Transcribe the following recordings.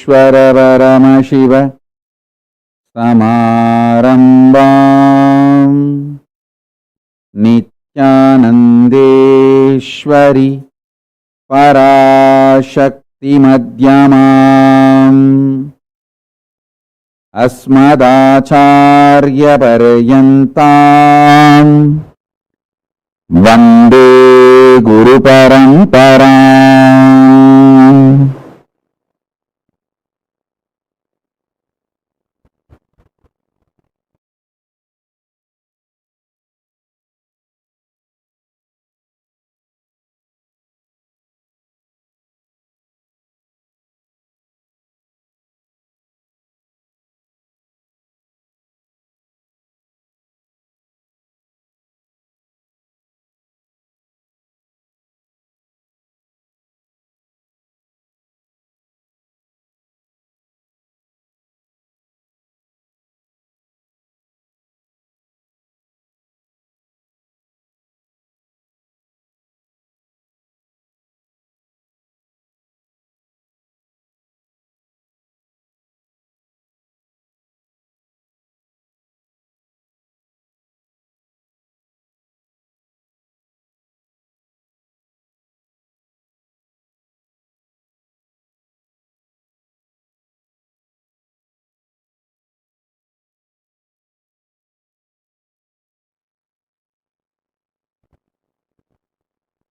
परमशिव समारम्भाम् नित्यानन्देश्वरि पराशक्तिमध्यमाम् अस्मदाचार्यपर्यन्ताम् वन्दे गुरुपरम्पराम्।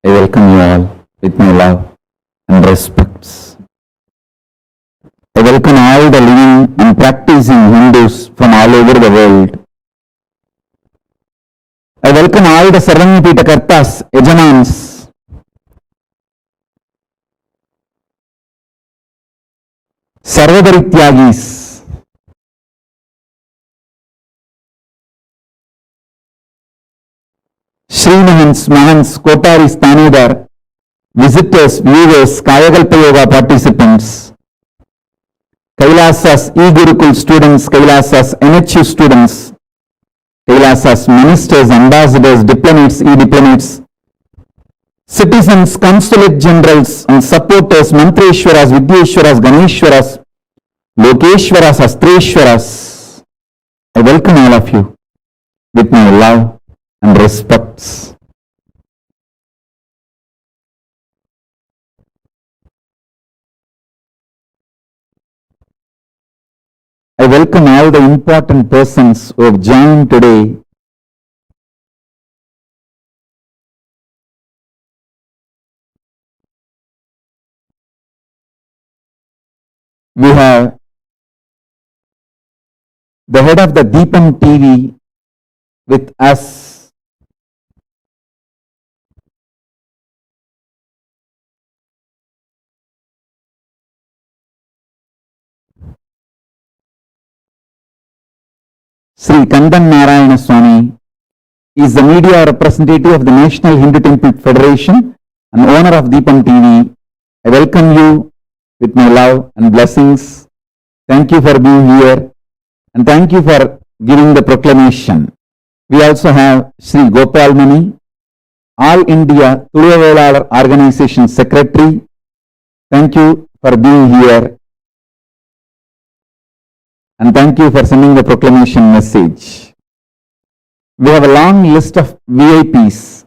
I welcome you all with my love and respects. I welcome all the living and practicing Hindus from all over the world. I welcome all the Sarvanyapita Kartas, Yajamans, Sarvadarityagis, Srimahans, Mahans, Kotaris, Tanudar, visitors, viewers, Kayakalpa Yoga participants, Kailasas E-Gurukul students, Kailasas NHU students, Kailasas ministers, ambassadors, diplomats, E-diplomats, citizens, consulate generals and supporters, Mantreshwaras, Vidyeshwaras, Ganeshwaras, Lokeshwaras, Astreshwaras. I welcome all of you with my love and respects. I welcome all the important persons who have joined today. We have the head of the Deepam TV with us. Sri Kandan Narayana Swami is the media representative of the National Hindu Temple Federation and owner of Deepam TV. I welcome you with my love and blessings. Thank you for being here and thank you for giving the proclamation. We also have Sri Gopal Mani, All India Tuluvelalar Organization Secretary. Thank you for being here and thank you for sending the proclamation message. We have a long list of VIPs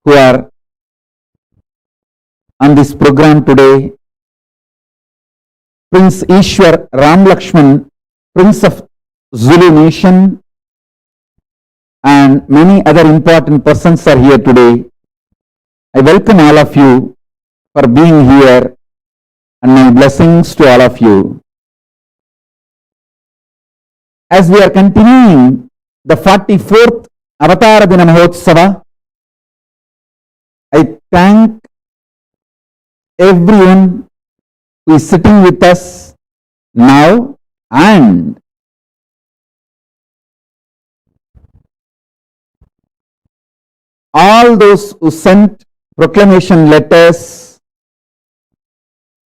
who are on this program today. Prince Ishwar Ram Lakshman, Prince of Zulu Nation, and many other important persons are here today. I welcome all of you for being here and my blessings to all of you. As we are continuing the 44th Avatara Dina Mahotsava, I thank everyone who is sitting with us now and all those who sent proclamation letters.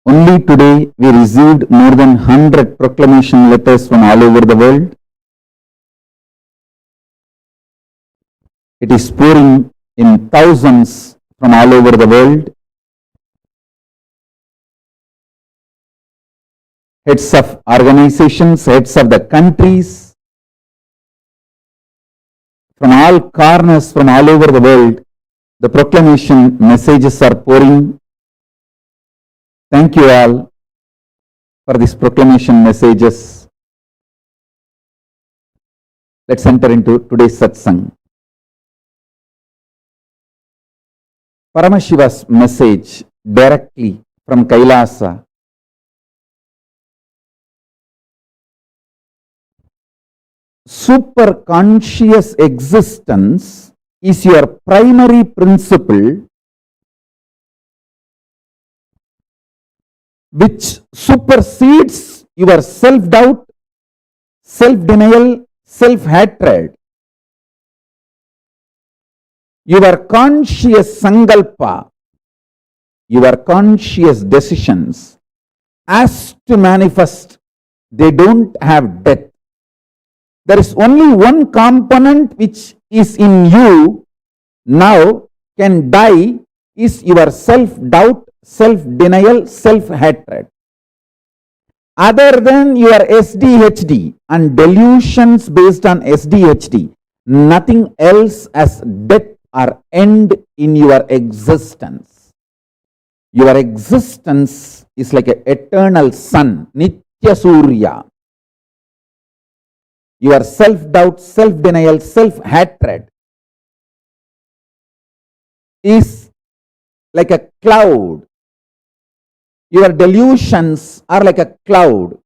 Only today we received more than 100 proclamation letters from all over the world. It is pouring in thousands from all over the world. heads of organizations, heads of the countries, from all corners, from all over the world, the proclamation messages are pouring. Thank you all for these proclamation messages. Let's enter into today's satsang. Paramashiva's message directly from Kailasa. Superconscious existence is your primary principle which supersedes your self-doubt, self-denial, self-hatred. Your conscious sankalpa, your conscious decisions, as to manifest, they don't have death. There is only one component which is in you now can die, is your self-doubt, self-denial, self-hatred. Other than your SDHD and delusions based on SDHD, nothing else as death or end in your existence. Your existence is like an eternal sun, Nitya Surya. Your self-doubt, self-denial, self-hatred is like a cloud. Your delusions are like a cloud.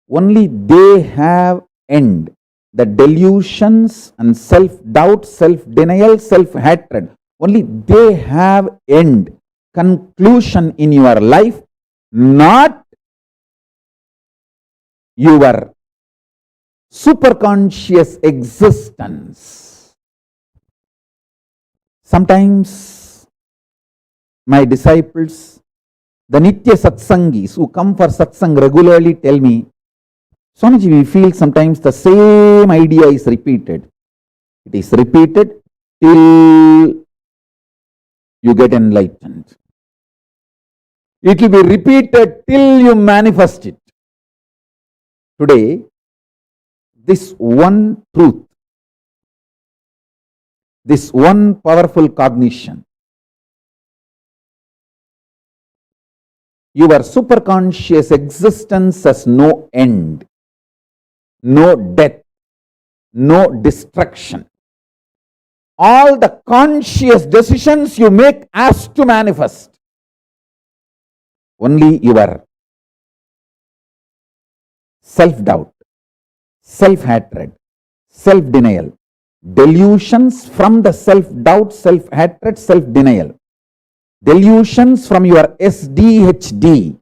Only they have end. The delusions and self-doubt, self-denial, self-hatred, only they have end, conclusion in your life, not your superconscious existence. Sometimes my disciples, the Nitya Satsangis who come for Satsang regularly, tell me, Swamiji, we feel sometimes the same idea is repeated. It is repeated till you get enlightened. It will be repeated till you manifest it. Today, this one truth, this one powerful cognition, your superconscious existence has no end, no death, no destruction. All the conscious decisions you make as to manifest. Only your self-doubt, self-hatred, self-denial, delusions from the self-doubt, self-hatred, self-denial, delusions from your SDHD,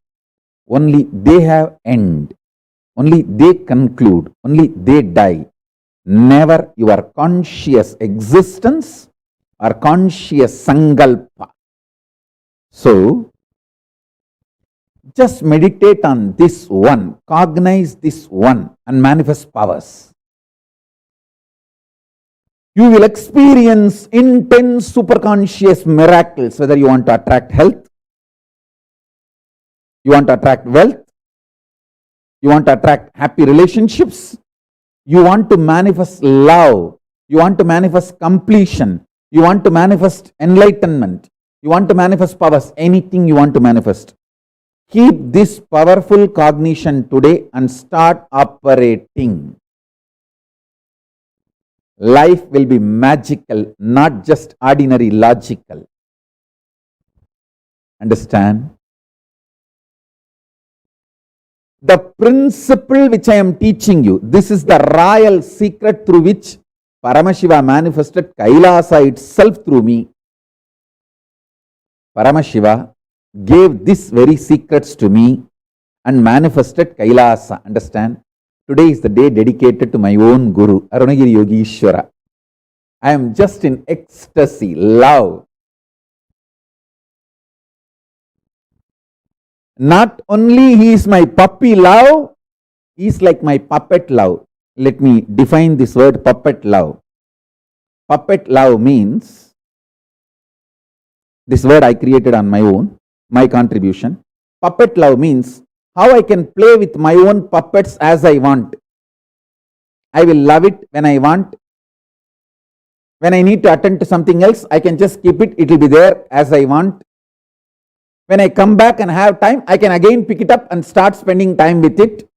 only they have end. Only they conclude, only they die. Never your conscious existence or conscious sankalpa. So, just meditate on this one, cognize this one and manifest powers. You will experience intense superconscious miracles, whether you want to attract health, you want to attract wealth, you want to attract happy relationships, you want to manifest love, you want to manifest completion, you want to manifest enlightenment, you want to manifest powers, anything you want to manifest. Keep this powerful cognition today and start operating. Life will be magical, not just ordinary logical. Understand? The principle which I am teaching you, this is the royal secret through which Paramashiva manifested Kailasa itself through me. Paramashiva gave these very secrets to me and manifested Kailasa. Understand? Today is the day dedicated to my own Guru, Arunagiri Yogishwara. I am just in ecstasy, love. Not only he is my puppy love, he is like my puppet love. Let me define this word puppet love. Puppet love means, this word I created on my own, my contribution. Puppet love means how I can play with my own puppets as I want. I will love it when I want. When I need to attend to something else, I can just keep it. It will be there as I want. When I come back and have time, I can again pick it up and start spending time with it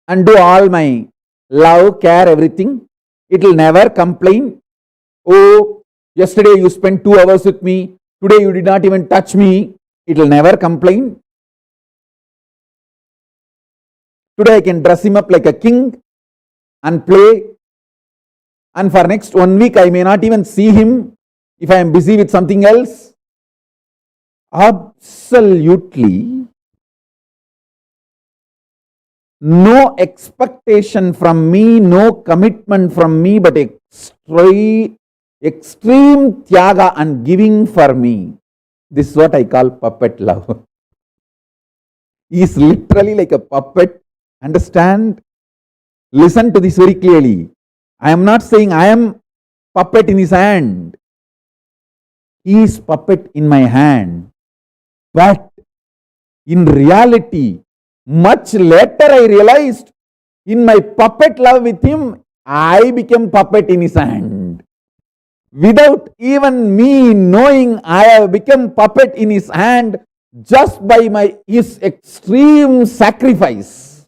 and do all my love, care, everything. It will never complain. Oh, yesterday you spent 2 hours with me. Today you did not even touch me. It will never complain. Today I can dress him up like a king and play. And for next 1 week, I may not even see him if I am busy with something else. Absolutely no expectation from me, no commitment from me, but extreme tyaga and giving for me. This is what I call puppet love. He is literally like a puppet. Understand? Listen to this very clearly. I am not saying I am puppet in his hand. He is puppet in my hand. But in reality, much later I realized in my puppet love with him, I became puppet in his hand. Without even me knowing, I have become puppet in his hand just by his extreme sacrifice.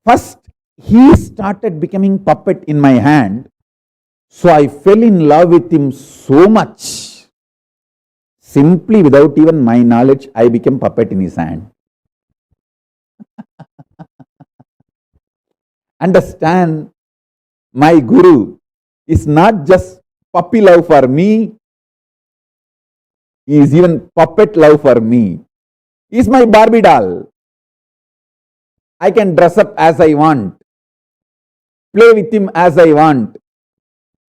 First, he started becoming puppet in my hand, so I fell in love with him so much. Simply without even my knowledge, I became puppet in his hand. Understand, my Guru is not just puppy love for me, he is even puppet love for me. He is my Barbie doll. I can dress up as I want, play with him as I want,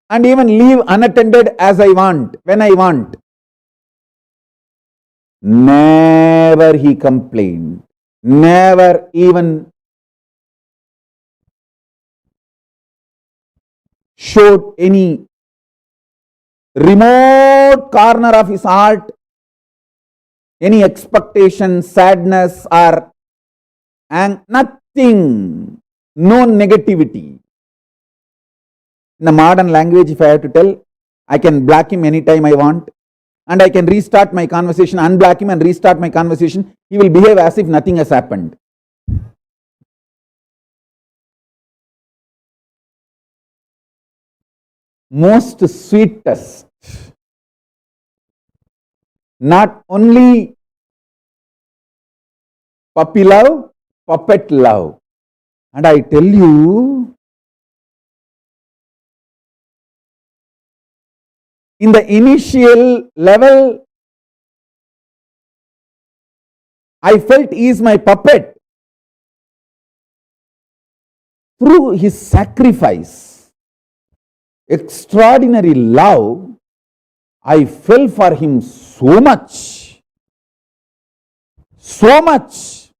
and even leave unattended as I want, when I want. Never he complained, never even showed any remote corner of his heart, any expectation, sadness, or nothing, no negativity. In the modern language, if I have to tell, I can block him anytime I want, and I can restart my conversation, unblock him and restart my conversation. He will behave as if nothing has happened. Most sweetest, not only puppy love, puppet love. And I tell you, in the initial level, I felt he is my puppet. Through his sacrifice, extraordinary love, I fell for him so much. So much.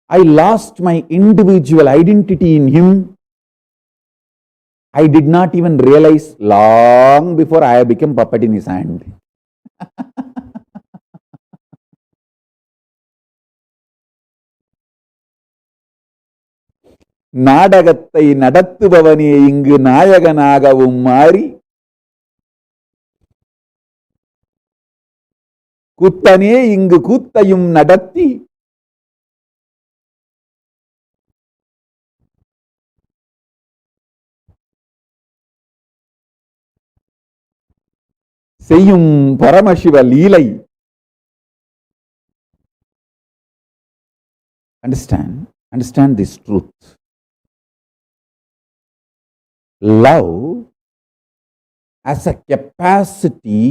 I lost my individual identity in him. I did not even realize long before I became puppet in his hand. நாடகத்தை நடத்துபவனே இங்கு நாயகனாகவும் மாறி கூத்தனே இங்கு கூத்தையும் நடத்தி செய்யும் பரமசிவ லீலை. Understand this truth. Love has a capacity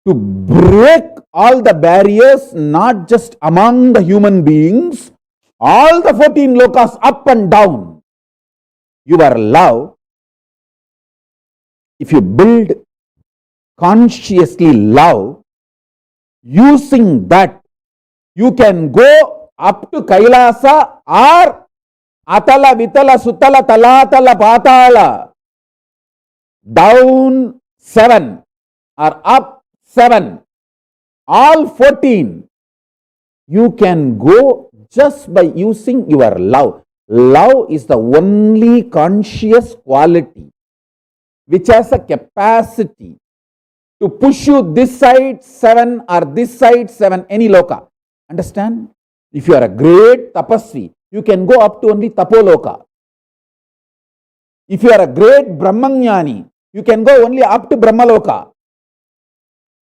to break all the barriers, not just among the human beings, all the 14 lokas up and down. Your love, if you build consciously love, using that, you can go up to Kailasa or Atala, Vitala, Sutala, Talatala, Patala, down 7 or up 7. all 14, you can go just by using your love. Love is the only conscious quality which has a capacity to push you this side 7 or this side 7, any loka. Understand? If you are a great tapasvi, you can go up to only tapoloka. If you are a great brahmanyani, you can go only up to brahmaloka.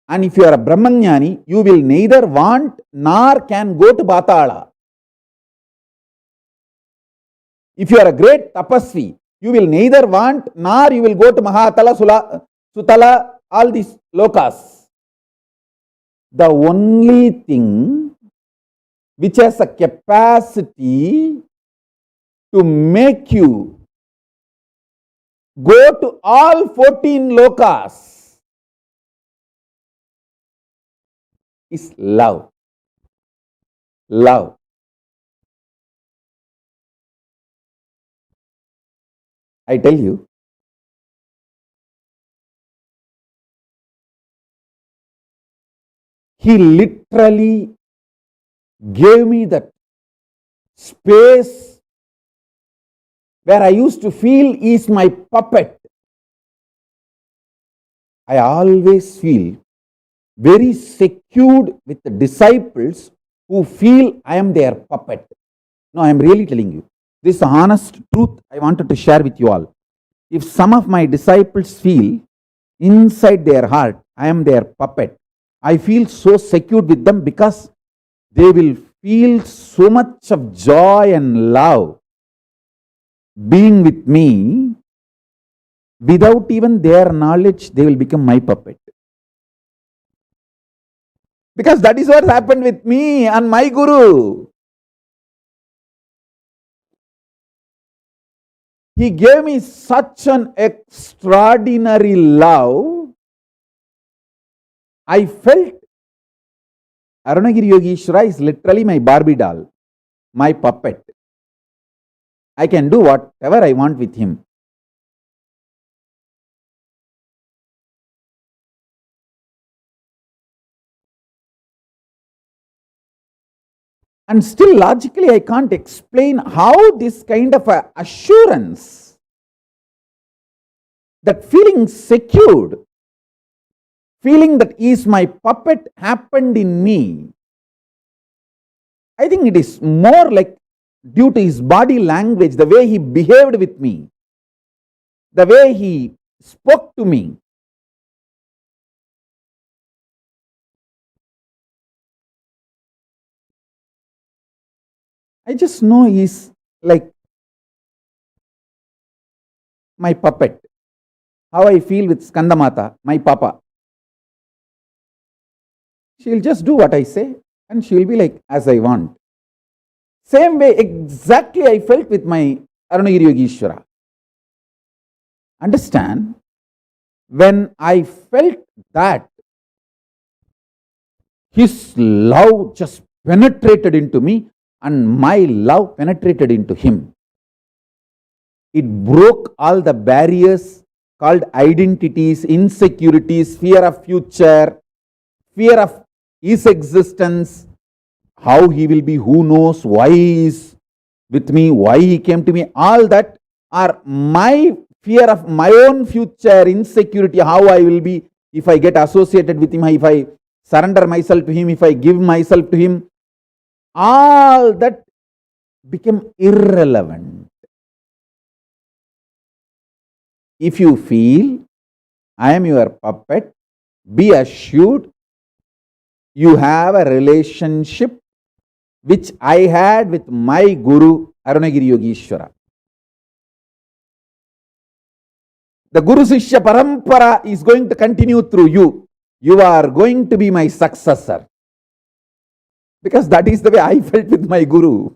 And if you are a brahmanyani, you will neither want nor can go to Patala. If you are a great tapasvi, you will neither want nor you will go to Mahatala, Sutala, all these lokas. The only thing which has a capacity to make you go to all 14 lokas is love. Love. I tell you, he literally gave me that space where I used to feel he is my puppet. I always feel very secured with the disciples who feel I am their puppet. No, I am really telling you. This honest truth I wanted to share with you all. If some of my disciples feel inside their heart I am their puppet, I feel so secure with them because they will feel so much of joy and love being with me. Without even their knowledge, they will become my puppet. Because that is what happened with me and my Guru. He gave me such an extraordinary love. I felt Arunagiri Yogeshwara is literally my Barbie doll, my puppet. I can do whatever I want with him. And still logically I can't explain how this kind of assurance, that feeling secured, feeling that he is my puppet happened in me. I think it is more like due to his body language, the way he behaved with me, the way he spoke to me. I just know he's like my puppet. How I feel with Skandamata, my papa. She'll just do what I say and she'll be like as I want. Same way exactly I felt with my Arunagiri Yogeshwara. Understand? When I felt that, his love just penetrated into me and my love penetrated into him. It broke all the barriers called identities, insecurities, fear of future, fear of his existence, how he will be, who knows, why he is with me, why he came to me. All that are my fear of my own future, insecurity, how I will be if I get associated with him, if I surrender myself to him, if I give myself to him. All that became irrelevant. If you feel I am your puppet, be assured you have a relationship which I had with my Guru Arunagiri Yogeshwara. The Guru Sishya Parampara is going to continue through you. You are going to be my successor. Because that is the way I felt with my Guru.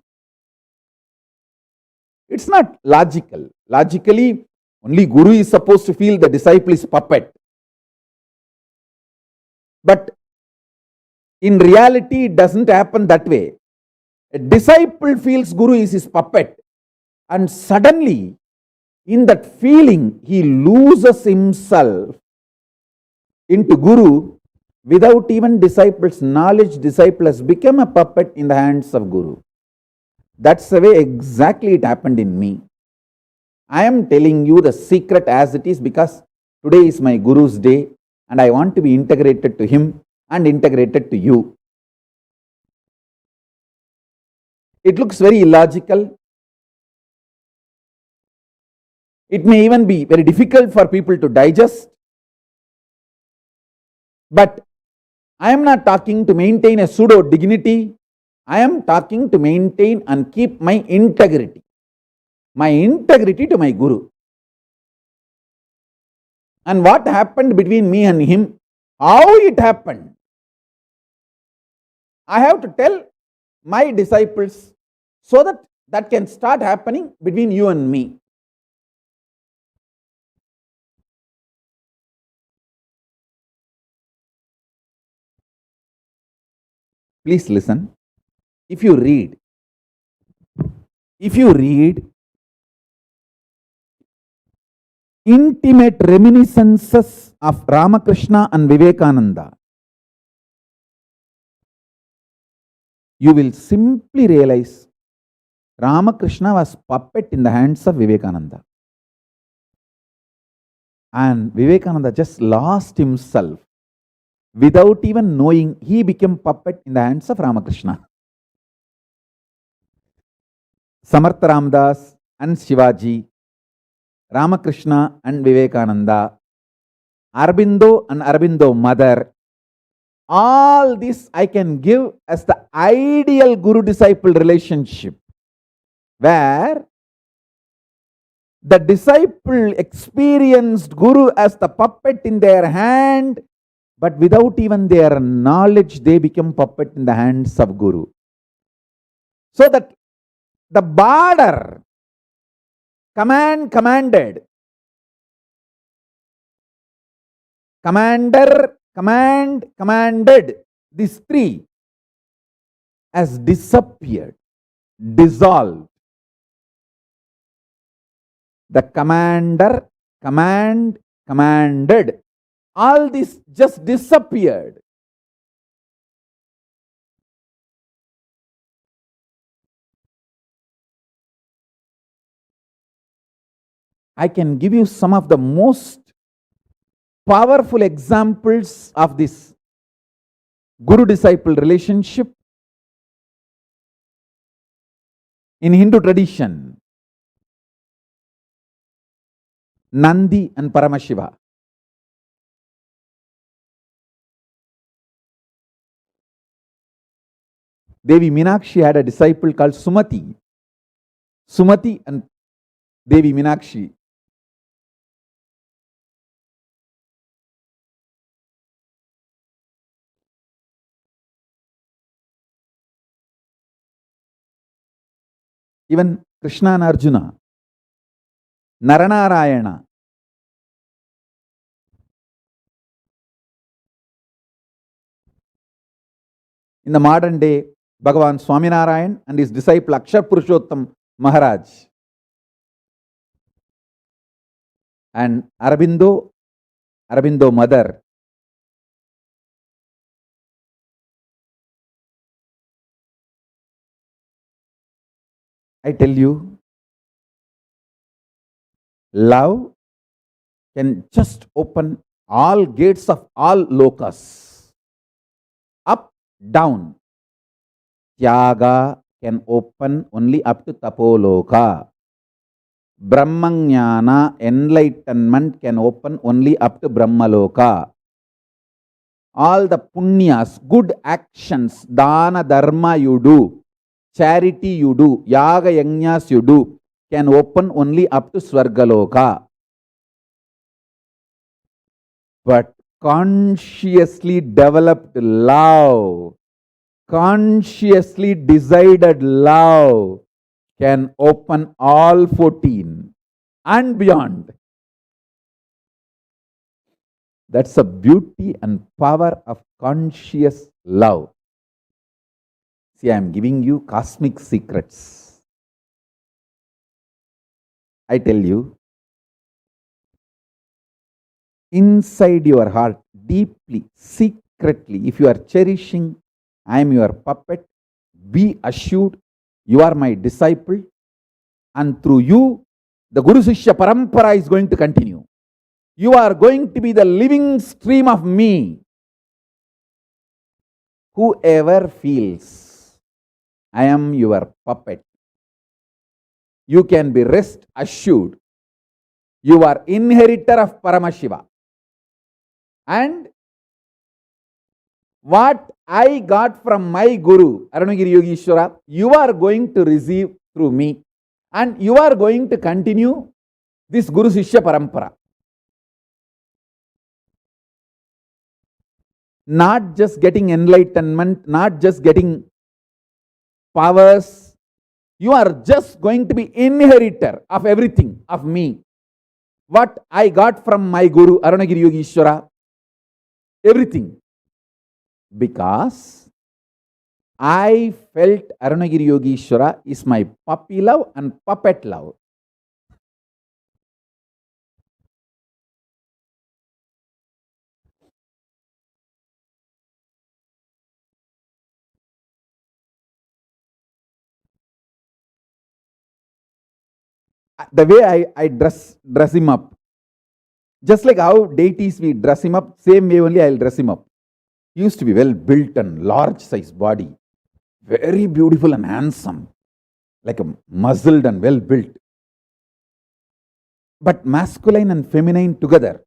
It's not logical. Logically, only Guru is supposed to feel the disciple is puppet. But in reality, it doesn't happen that way. A disciple feels Guru is his puppet. And suddenly, in that feeling, he loses himself into Guru Without even disciples' knowledge, disciple has become a puppet in the hands of Guru. That's the way exactly it happened in me. I am telling you the secret as it is because today is my Guru's day and I want to be integrated to him and integrated to you. It looks very illogical. It may even be very difficult for people to digest. But I am not talking to maintain a pseudo dignity. I am talking to maintain and keep my integrity to my Guru. And what happened between me and him, how it happened, I have to tell my disciples so that that can start happening between you and me. Please listen. If you read intimate reminiscences of Ramakrishna and Vivekananda, you will simply realize Ramakrishna was puppet in the hands of Vivekananda. And Vivekananda just lost himself. Without even knowing, he became puppet in the hands of Ramakrishna. Samartha Ramdas and Shivaji, Ramakrishna and Vivekananda, Aurobindo and Aurobindo mother, all this I can give as the ideal guru-disciple relationship, where the disciple experienced Guru as the puppet in their hand, but without even their knowledge, they become puppet in the hands of Guru. So that the border, commanded, commander, commanded, these three has disappeared, dissolved. The commander, commanded, all this just disappeared. I can give you some of the most powerful examples of this guru-disciple relationship in Hindu tradition. Nandi and Paramashiva. Devi Meenakshi had a disciple called Sumati. Sumati and Devi Meenakshi. Even Krishna and Arjuna, Naranarayana. In the modern day, Bhagavan Swaminarayan and his disciple Akshar Purushottam Maharaj. And Aurobindo mother. I tell you, love can just open all gates of all lokas. Up, down. Tyaga can open only up to Tapoloka. Brahmanyana, enlightenment, can open only up to Brahmaloka. All the punyas, good actions, dana dharma you do, charity you do, yaga yajnas you do, can open only up to Swargaloka. But consciously developed love, consciously decided love, can open all 14 and beyond. That's the beauty and power of conscious love. See, I am giving you cosmic secrets. I tell you, inside your heart, deeply, secretly, if you are cherishing, I am your puppet, be assured you are my disciple, and through you, the Guru Sishya Parampara is going to continue. You are going to be the living stream of me. Whoever feels I am your puppet, you can be rest assured you are inheritor of Paramashiva. And what I got from my Guru, Arunagiri Yogeshwara, you are going to receive through me. And you are going to continue this Guru Sishya Parampara. Not just getting enlightenment, not just getting powers. You are just going to be inheritor of everything, of me. What I got from my Guru, Arunagiri Yogeshwara, everything. Because I felt Arunagiri Yogeshwara is my puppy love and puppet love. The way I dress him up, just like how deities we dress him up, same way only I'll dress him up. He used to be well built and large size body, very beautiful and handsome, like a muzzled and well built, but masculine and feminine together.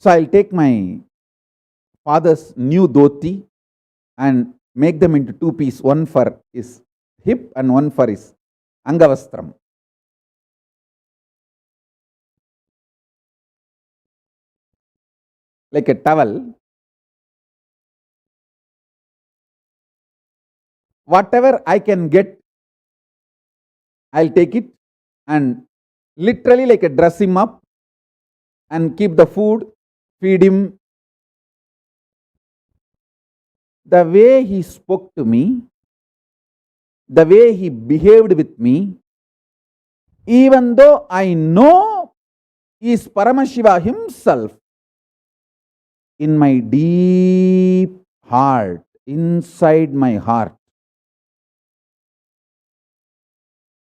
So I'll take my father's new dhoti and make them into two pieces, one for his hip and one for his angavastram. Like a towel. Whatever I can get, I'll take it and literally like a dress him up and keep the food, feed him. The way he spoke to me, the way he behaved with me, even though I know he is Paramashiva himself, in my deep heart, inside my heart,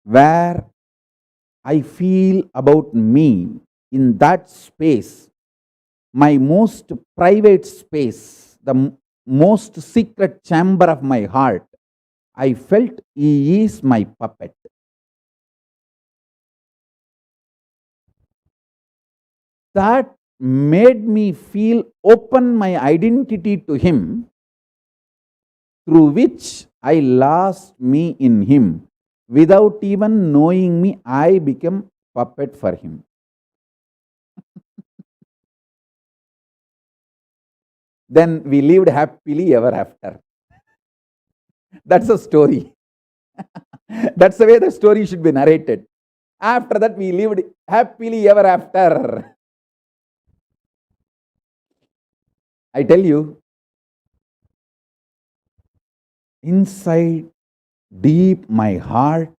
where I feel about me in that space, my most private space, the most secret chamber of my heart, I felt he is my puppet. That made me feel open my identity to him, through which I lost me in him. Without even knowing me, I became puppet for him. Then we lived happily ever after. That's a story. That's the way the story should be narrated. After that, we lived happily ever after. I tell you, inside deep my heart,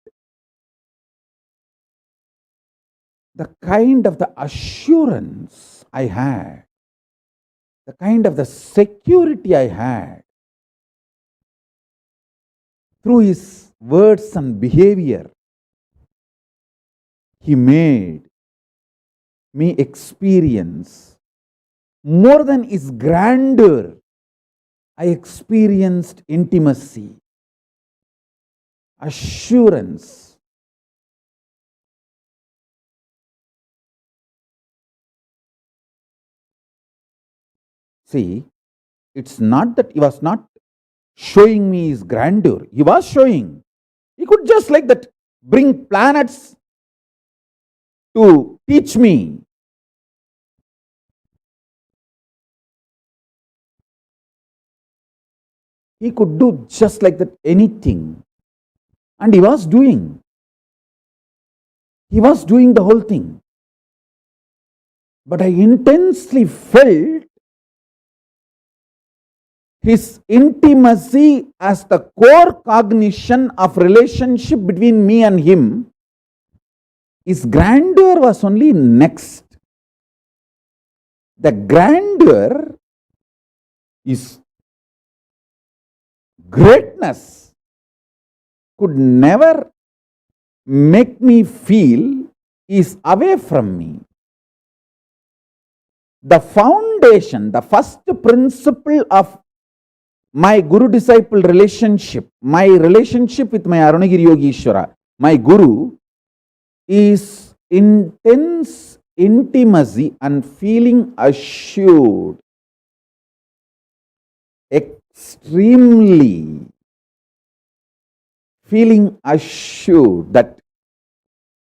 the kind of the assurance I had, the kind of the security I had through his words and behavior, he made me experience more than his grandeur. I experienced intimacy, assurance. See, it's not that he was not showing me his grandeur. He was showing. He could just like that bring planets to teach me. He could do just like that anything. And he was doing. He was doing the whole thing. But I intensely felt his intimacy as the core cognition of relationship between me and him. His grandeur was only next. the grandeur is greatness could never make me feel is away from me. The foundation, the first principle of my guru-disciple relationship, my relationship with my Arunagiri Yogeshwara, my guru, is intense intimacy and feeling assured, extremely feeling assured that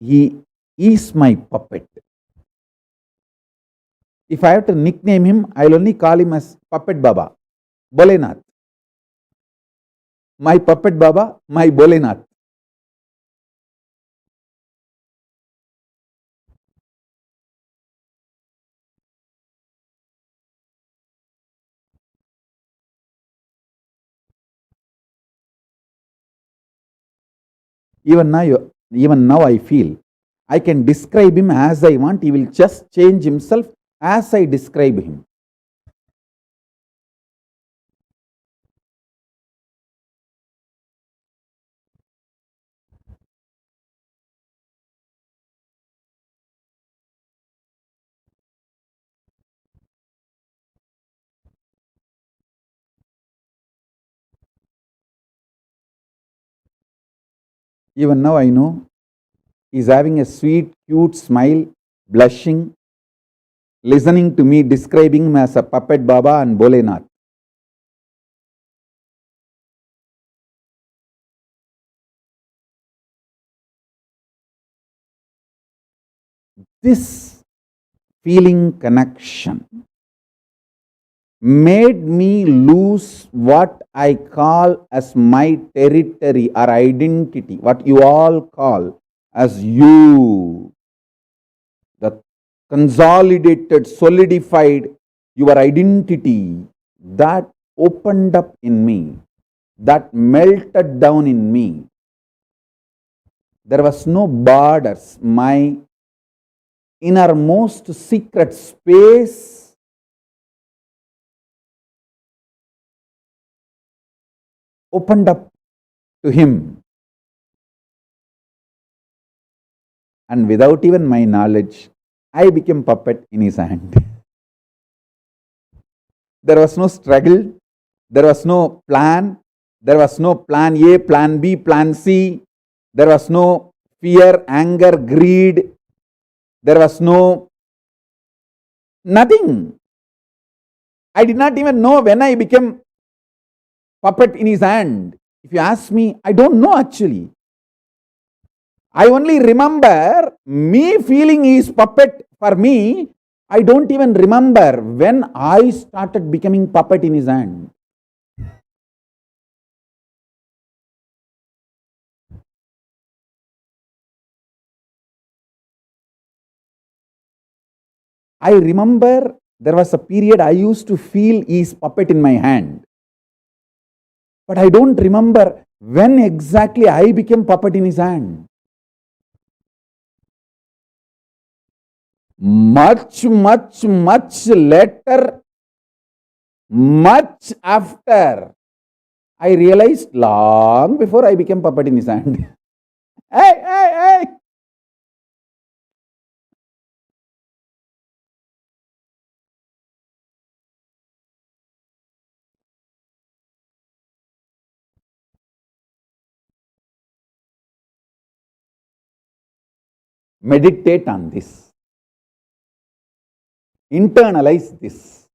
he is my puppet. If I have to nickname him, I will only call him as Puppet Baba, Bholenath. My Puppet Baba, my Bholenath. Even now I feel I can describe him as I want. He will just change himself as I describe him. Even now I know he's having a sweet, cute smile, blushing, listening to me describing him as a Puppet Baba and Bholenath. This feeling connection made me lose what I call as my territory or identity, what you all call as you. The consolidated, solidified your identity that opened up in me, that melted down in me. There was no borders. My innermost secret space opened up to him. And without even my knowledge, I became puppet in his hand. There was no struggle. There was no plan. There was no plan A, plan B, plan C. There was no fear, anger, greed. There was nothing. I did not even know when I became puppet in his hand. If you ask me, I don't know actually. I only remember me feeling his puppet for me. I don't even remember when I started becoming puppet in his hand. I remember there was a period I used to feel his puppet in my hand. But I don't remember when exactly I became puppet in his hand. Much later, much after, I realized long before I became puppet in his hand. Hey! Meditate on this. Internalize this.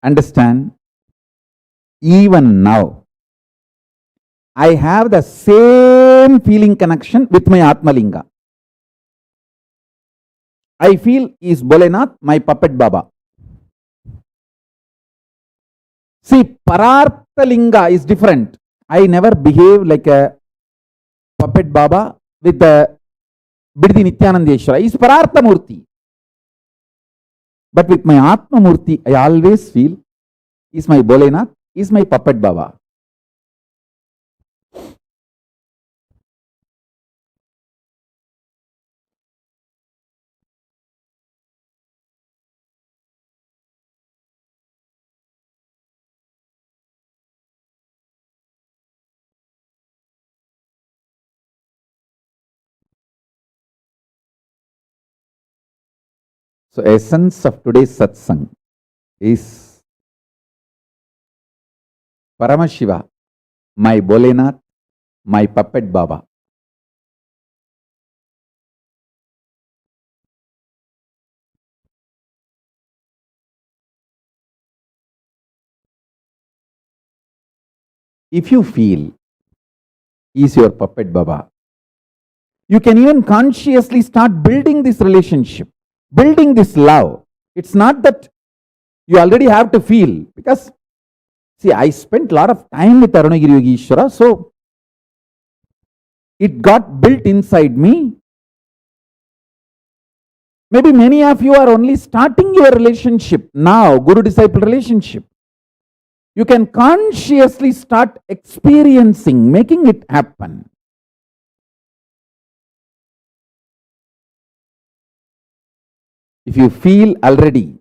Understand, even now, I have the same feeling connection with my Atmalinga. I feel is Bholenath, my puppet Baba. See, Parartha Linga is different. I never behave like a puppet Baba with the Biddi Nityanandeshwara. He is Parartha Murti. But with my Atma Murti, I always feel he is my Bholenath, he is my puppet Baba. So essence of today's satsang is Paramashiva, my Bholenath, my puppet Baba. If you feel he is your puppet Baba, you can even consciously start building this relationship, building this love. It's not that you already have to feel, because see, I spent a lot of time with Arunagiri Yogeshwara, so it got built inside me. Maybe many of you are only starting your relationship now, guru-disciple relationship. You can consciously start experiencing, making it happen. If you feel already,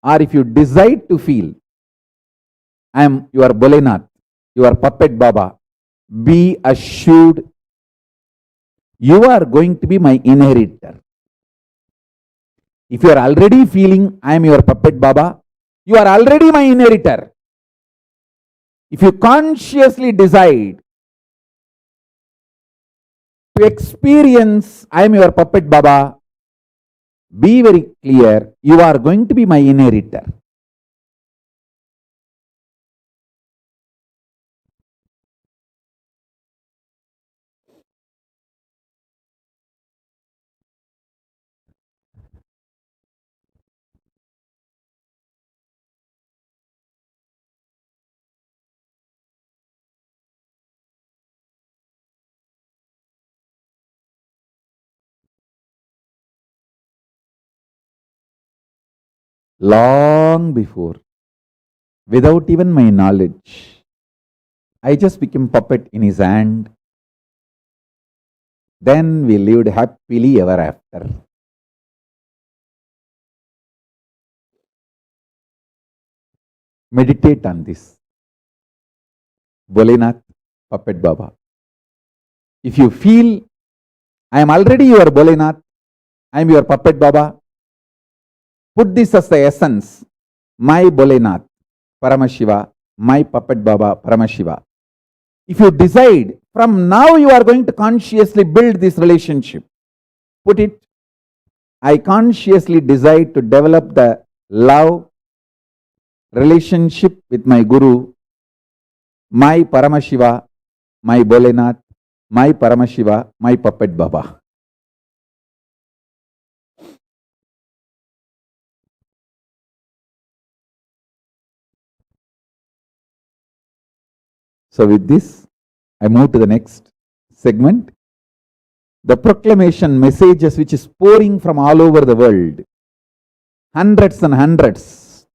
or if you decide to feel, I am your Bholenath, your puppet Baba, be assured you are going to be my inheritor. If you are already feeling I am your puppet Baba, you are already my inheritor. If you consciously decide to experience I am your puppet Baba, be very clear, you are going to be my inheritor. Long before, without even my knowledge, I just became puppet in his hand. Then we lived happily ever after. Meditate on this. Bholenath, puppet Baba. If you feel I am already your Bholenath, I am your puppet Baba, put this as the essence. My Bholenath, Paramashiva, my puppet Baba, Paramashiva. If you decide from now you are going to consciously build this relationship, put it, I consciously decide to develop the love relationship with my Guru, my Paramashiva, my Bholenath, my Paramashiva, my puppet Baba. So with this, I move to the next segment. The proclamation messages which is pouring from all over the world. Hundreds and hundreds.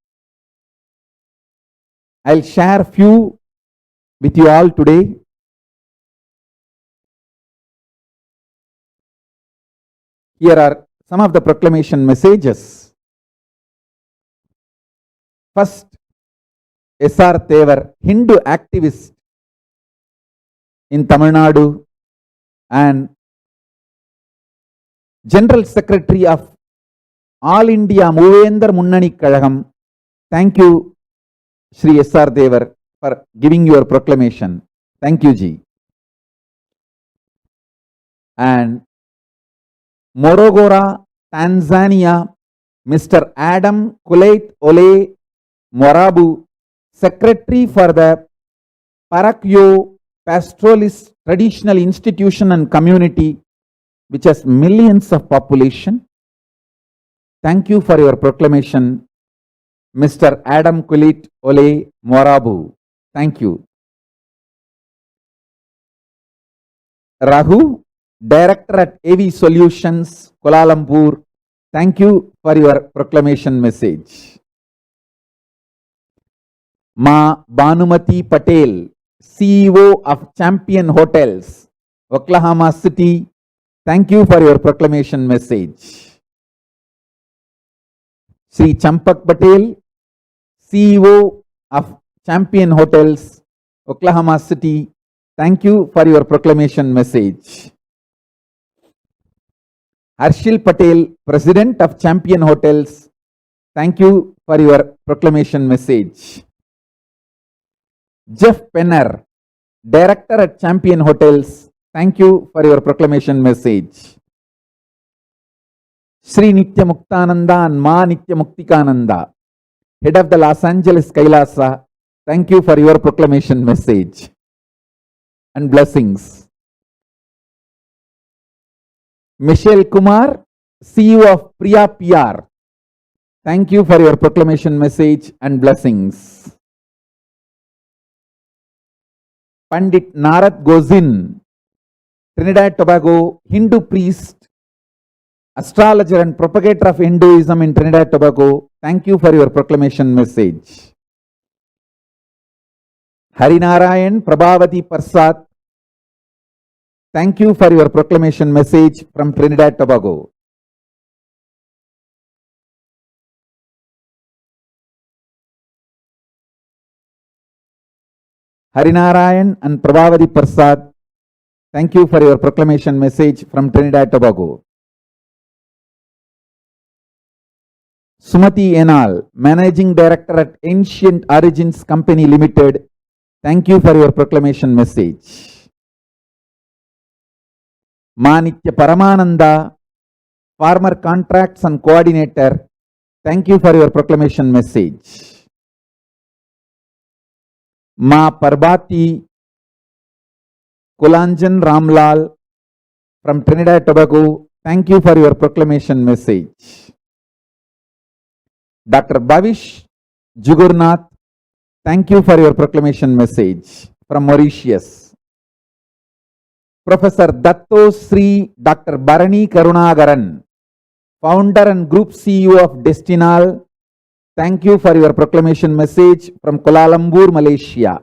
I'll share few with you all today. Here are some of the proclamation messages. First, S.R. Tevar, Hindu activist in Tamil Nadu and General Secretary of All India Movendar Munnani Kazhagam. Thank you, Shri S.R. Tevar, for giving your proclamation. Thank you, Ji. And Morogoro, Tanzania, Mr. Adam Kulait Ole Morabu, Secretary for the Parakyo Pastoralist Traditional Institution and Community, which has millions of population. Thank you for your proclamation, Mr. Adam Kulait Ole Morabu. Thank you. Rahu, Director at AV Solutions, Kuala Lumpur. Thank you for your proclamation message. Ma Bhanumati Patel, CEO of Champion Hotels, Oklahoma City. Thank you for your proclamation message. Sri Champak Patel, CEO of Champion Hotels, Oklahoma City. Thank you for your proclamation message. Harshil Patel, President of Champion Hotels, thank you for your proclamation message. Jeff Penner, Director at Champion Hotels, thank you for your proclamation message. Sri Nitya Muktananda and Ma Nitya Muktikananda, Head of the Los Angeles Kailasa, thank you for your proclamation message and blessings. Michelle Kumar, CEO of Priya PR, thank you for your proclamation message and blessings. Pandit Narad Gozin, Trinidad Tobago Hindu priest, astrologer and propagator of Hinduism in Trinidad Tobago, thank you for your proclamation message. Harinarayan Prabhavati Parsad, thank you for your proclamation message from Trinidad Tobago. Harinarayan and Prabhavati Parsad, thank you for your proclamation message from Trinidad Tobago. Sumati Enal, Managing Director at Ancient Origins Company Limited, thank you for your proclamation message. Manitya Paramananda, Farmer Contracts and Coordinator, thank you for your proclamation message. Ma Parbati Kulanjan Ramlal from Trinidad Tobago, thank you for your proclamation message. Dr. Bhavish Jugurnath, thank you for your proclamation message from Mauritius. Professor Datto Sri Dr. Bharani Karunagaran, Founder and Group CEO of Destinal, thank you for your proclamation message from Kuala Lumpur, Malaysia.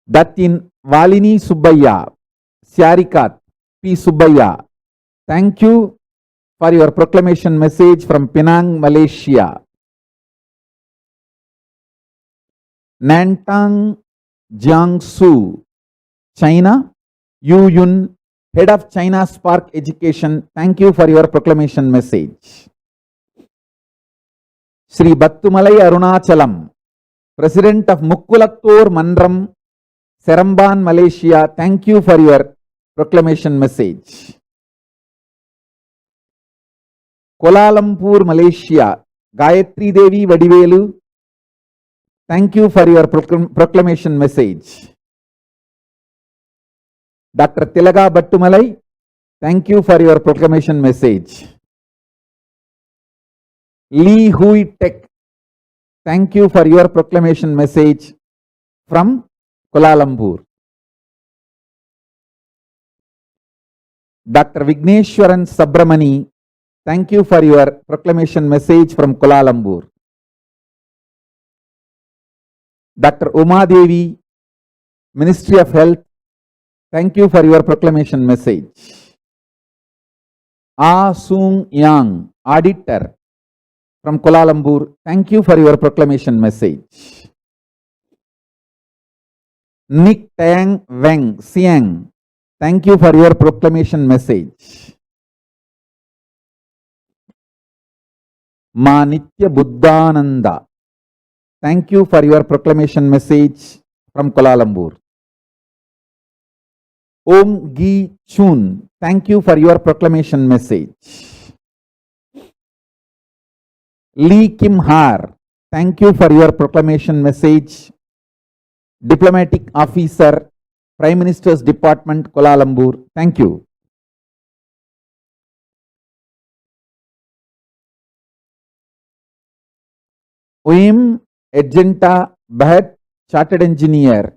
Datin Valini Subbaya, Syarikat P. Subbaya, thank you for your proclamation message from Penang, Malaysia. Nantang Jiangsu, China, Yu Yun, Head of China Spark Education, thank you for your proclamation message. Sri Battumalai Arunachalam, President of Mukkulattur Mandram, Seremban, Malaysia, thank you for your proclamation message. Kuala Lumpur, Malaysia, Gayatri Devi Vadivelu, thank you for your proclamation message. Dr. Tilaga Battumalai, thank you for your proclamation message. Lee Hui Tech, thank you for your proclamation message from Kuala Lumpur. Dr. Vigneshwaran Subramani, thank you for your proclamation message from Kuala Lumpur. Dr. Uma Devi, Ministry of Health, thank you for your proclamation message. Ah Sung Yang, Auditor from Kuala Lumpur, thank you for your proclamation message. Nick Tang Weng Siang, thank you for your proclamation message. Ma Nitya Buddhananda, thank you for your proclamation message from Kuala Lumpur. Om Gi Chun, thank you for your proclamation message. Lee Kim Har, thank you for your proclamation message. Diplomatic Officer, Prime Minister's Department, Kuala Lumpur, thank you. OIM Adjunta Bhatt, Chartered Engineer.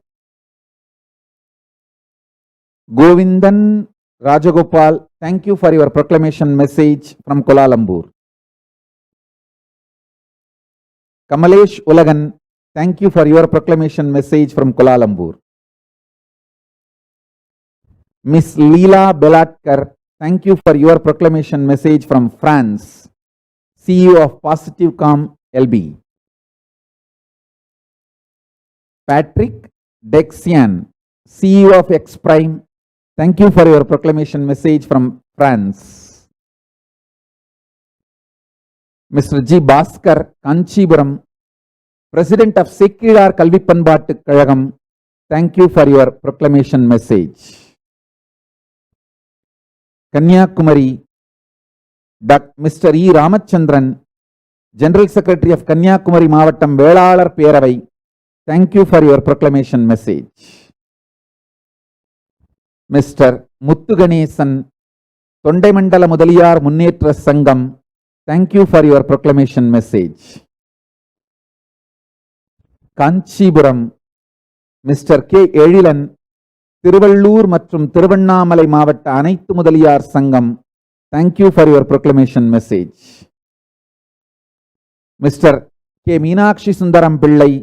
Govindan Rajagopal, thank you for your proclamation message from Kuala Lumpur. Kamalesh Ulagan, thank you for your proclamation message from Kuala Lumpur. Miss Leela Belatkar, thank you for your proclamation message from France, CEO of Positivecom LB. Patrick Dexian, CEO of X Prime, Thank you for your proclamation message from France. Mr. G. Bhaskar, Kanchipuram, President of Sekkizhar Kalvi Panbaattu Kazhagam, thank you for your proclamation message. Kanyakumari, Mr. E. Ramachandran, General Secretary of Kanyakumari Mavattam Velalar Peravai, thank you for your proclamation message. Mr. Muthu Ganesan, Thondaimandala Mudaliyar Munnetra Sangam, thank you for your proclamation message. Kanchipuram, Mr. K. Elilan, Tiruvallur மற்றும் திருவண்ணாமலை மாவட்ட அனைத்து முதலியார் சங்கம், thank you for your proclamation message. Mr. K. Meenakshi Sundaram Pillai,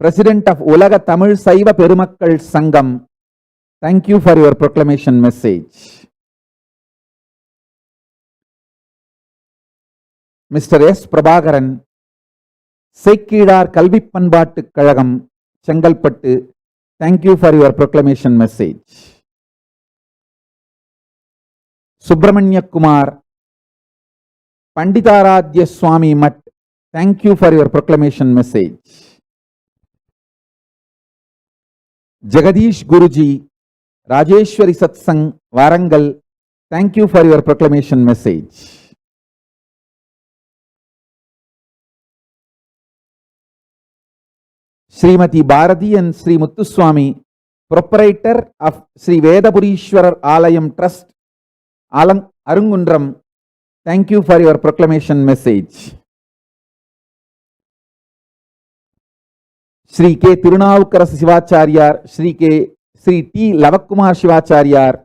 President of உலக தமிழ் சைவ பெருமக்கள் சங்கம், thank you for your proclamation message. Mr. S. Prabhakaran, Sekkizhar Kalvi Panbaattu Kazhagam, Chengalpattu, thank you for your proclamation message. Subramanya Kumar, Panditaradhya Swami Mat, thank you for your proclamation message. Jagadish Guruji, Rajeshwari Satsang, Warangal, thank you for your proclamation message. Srimati Bharati and Sri Muthuswami, proprietor of Sri Vedapurishwarar Alayam Trust, Arungundram, thank you for your proclamation message. Sri K. Tirunavukara Sivacharyar, Sri T. Lavakumar Sivacharyar,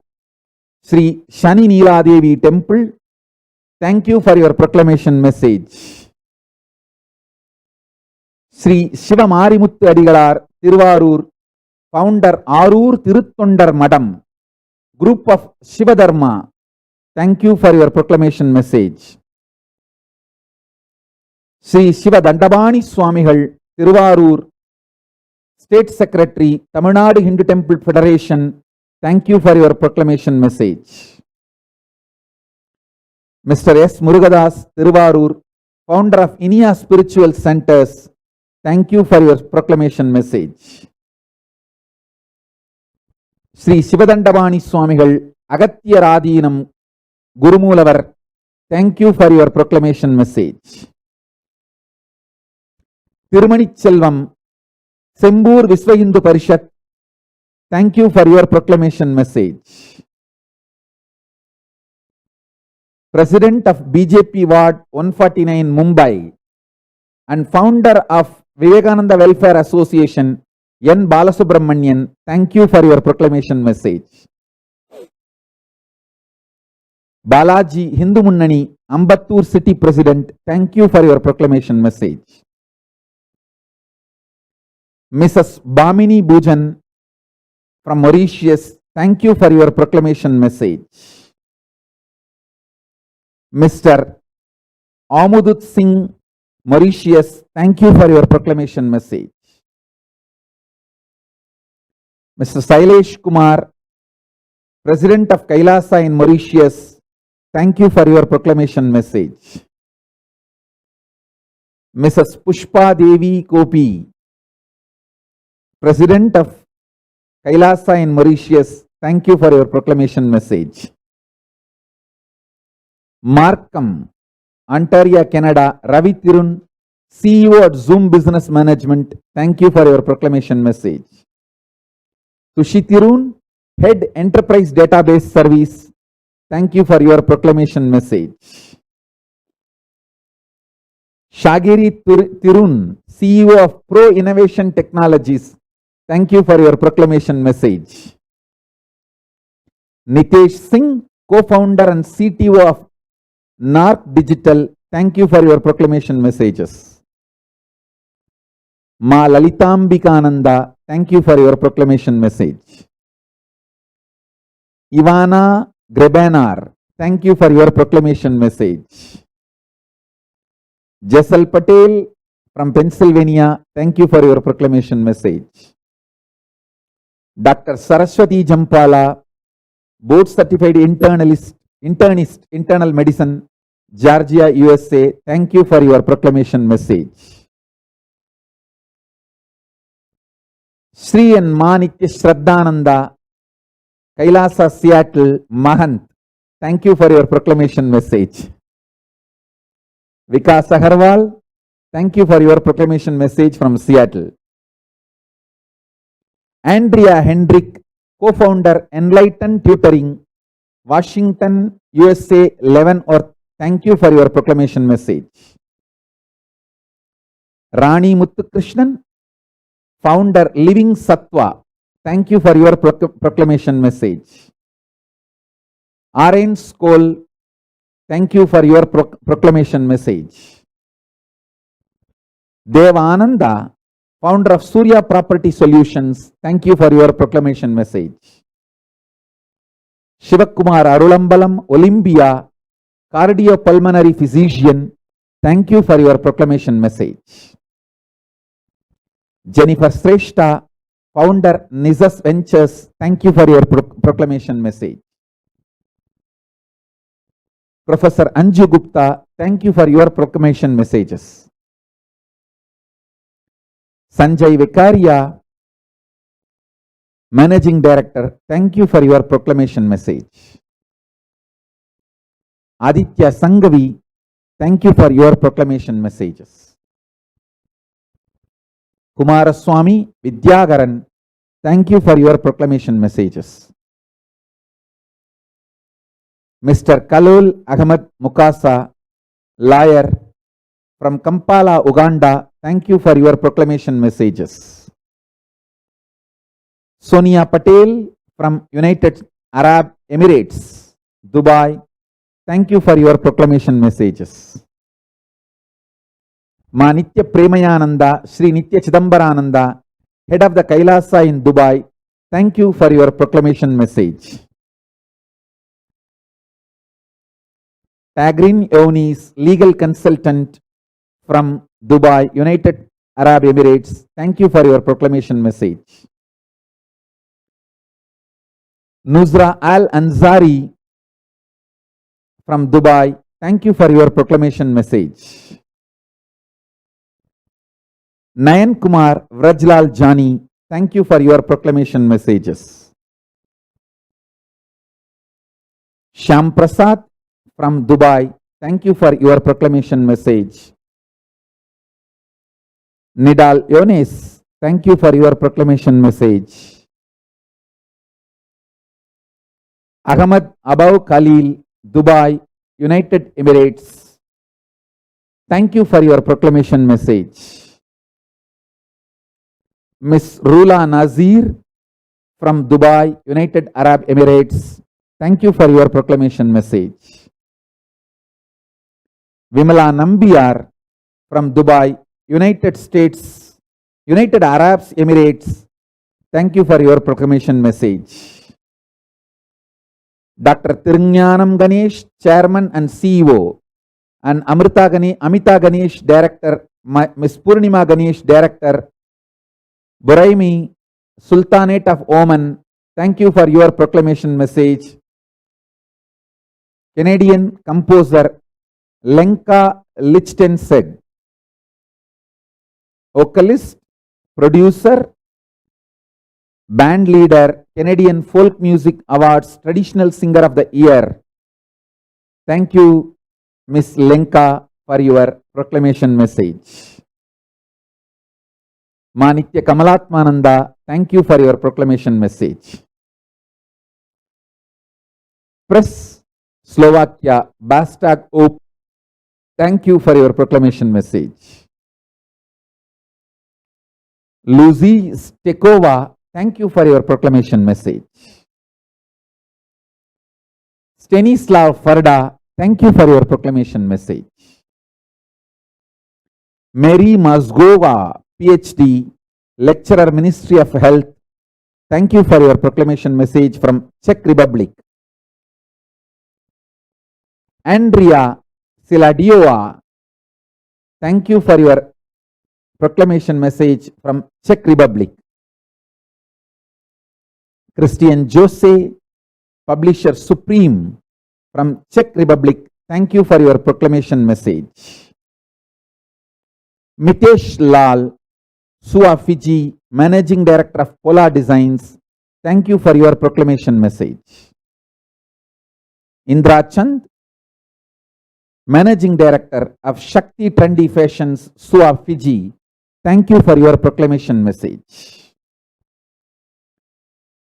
Sri Shani Neela Devi Temple, thank you for your proclamation message. Sri Shiva Marimuthu Adigalar, Tiruvarur, founder Arur Tiruttondar Madam, group of Shiva Dharma, thank you for your proclamation message. Sri Shiva Dandabani Swamigal, Tiruvarur, State Secretary, Tamil Nadu Hindu Temple Federation, thank you for your proclamation message. Mr. S. Murugadas, Tiruvarur, founder of Inia Spiritual Centers, thank you for your proclamation message. Sri Shivadandabani Swamigal, Agathya Radhinam, Gurumulavar, thank you for your proclamation message. Tirumani Selvam, Sembur Visva Hindu Parishat, thank you for your proclamation message. President of BJP Ward 149 Mumbai and founder of Vivekananda Welfare Association, N. Balasubramanian, thank you for your proclamation message. Balaji Hindu Munnani, Ambattur City President, thank you for your proclamation message. Mrs. Bhamini Bhujan from Mauritius, thank you for your proclamation message. Mr. Amudut Singh, Mauritius, thank you for your proclamation message. Mr. Sailesh Kumar, President of Kailasa in Mauritius, thank you for your proclamation message. Mrs. Pushpa Devi Kopi, President of Kailasa in Mauritius, thank you for your proclamation message. Markham, Ontario, Canada, Ravi Tirun, CEO at Zoom Business Management, thank you for your proclamation message. Sushi Tirun, Head Enterprise Database Service, thank you for your proclamation message. Shagiri Tirun, CEO of Pro Innovation Technologies, thank you for your proclamation message. Nitesh Singh, co-founder and CTO of Narc Digital, thank you for your proclamation messages. Ma Lalitambikananda, thank you for your proclamation message. Ivana Grebanar, thank you for your proclamation message. Jessel Patel from Pennsylvania, thank you for your proclamation message. Dr. Saraswati Jampala, board certified internist, internal medicine, Georgia, USA. Thank you for your proclamation message. Sri and Manikya Shraddhananda, Kailasa, Seattle, Mahant. Thank you for your proclamation message. Vikas Agarwal, thank you for your proclamation message from Seattle. Andrea Hendrick, co-founder Enlighten Tutoring, Washington, USA, Leavenworth. Thank you for your proclamation message. Rani Muthukrishnan, founder Living Sattva. Thank you for your proclamation message. Aryan Skoll, thank you for your proclamation message. Deva Ananda, founder of Surya Property Solutions, thank you for your proclamation message. Shivakumar Arulambalam, Olympia, cardiopulmonary physician, thank you for your proclamation message. Jennifer Shrestha, founder Nizas Ventures, thank you for your proclamation message. Professor Anju Gupta, thank you for your proclamation messages. Sanjay Vikaria, Managing Director, thank you for your proclamation message. Aditya Sanghavi, thank you for your proclamation messages. Kumaraswamy Vidyagaran, thank you for your proclamation messages. Mr. Kalul Ahmed Mukasa, lawyer from Kampala, Uganda, thank you for your proclamation messages. Sonia Patel from United Arab Emirates, Dubai, thank you for your proclamation messages. Ma Nitya Premayananda, Sri Nitya Chidambarananda, head of the Kailasa in Dubai, thank you for your proclamation message. Tagrin Yonis, legal consultant from Dubai, United Arab Emirates, thank you for your proclamation message. Nuzra Al Ansari from Dubai, thank you for your proclamation message. Nayan Kumar Vrajlal Jani, thank you for your proclamation messages. Sham Prasad from Dubai, thank you for your proclamation message. Nidal Yones, thank you for your proclamation message. Ahmad Abau Khalil, Dubai, United Emirates, thank you for your proclamation message. Miss Rula Nazir from Dubai, United Arab Emirates, thank you for your proclamation message. Vimala Nambiar from Dubai, United Arab Emirates, thank you for your proclamation message. Dr. Tirunyanam Ganesh, Chairman and CEO, and Amita Ganesh, Director, Ms. Purnima Ganesh, Director, Buraimi, Sultanate of Oman, thank you for your proclamation message. Canadian composer Lenka Lichtenstead, vocalist, producer, band leader, Canadian Folk Music Awards Traditional Singer of the Year. Thank you, Miss Lenka, for your proclamation message. Manitya Kamalatmananda, thank you for your proclamation message. Press Slovakia, Bastag Oak, thank you for your proclamation message. Lucy Stekova, thank you for your proclamation message. Stanislav Farda, thank you for your proclamation message. Mary Mazgova, PhD, Lecturer, Ministry of Health, thank you for your proclamation message from Czech Republic. Andrea Siladiova, thank you for your proclamation message from Czech Republic. Christian Jose Publisher Supreme from Czech Republic, thank you for your proclamation message. Mitesh Lal, Sua Fiji, Managing Director of Pola Designs, thank you for your proclamation message. Indra Chand, Managing Director of Shakti Trendy Fashions, Sua Fiji, thank you for your proclamation message.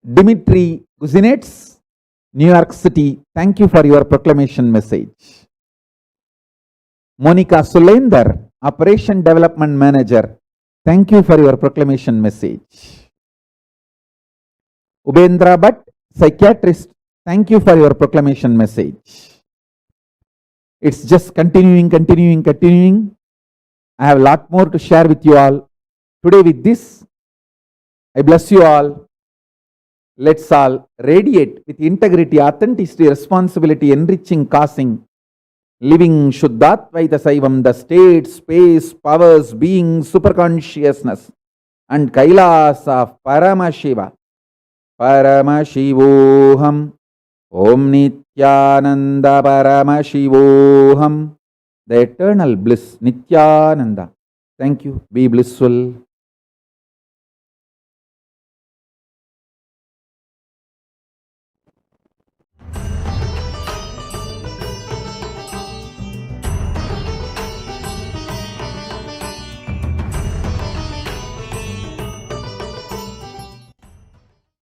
Dimitri Kuzinets, New York City, thank you for your proclamation message. Monica Sulender, Operation Development Manager, thank you for your proclamation message. Ubendra Bhatt, Psychiatrist, thank you for your proclamation message. It's just continuing. I have a lot more to share with you all. Today with this, I bless you all. Let's all radiate with integrity, authenticity, responsibility, enriching, causing, living Shuddhatvaita Saivam, the state, space, powers, being, superconsciousness, and Kailas of Paramashiva. Paramashivoham. Om Nityananda Paramashivoham. The eternal bliss, Nityananda. Thank you. Be blissful.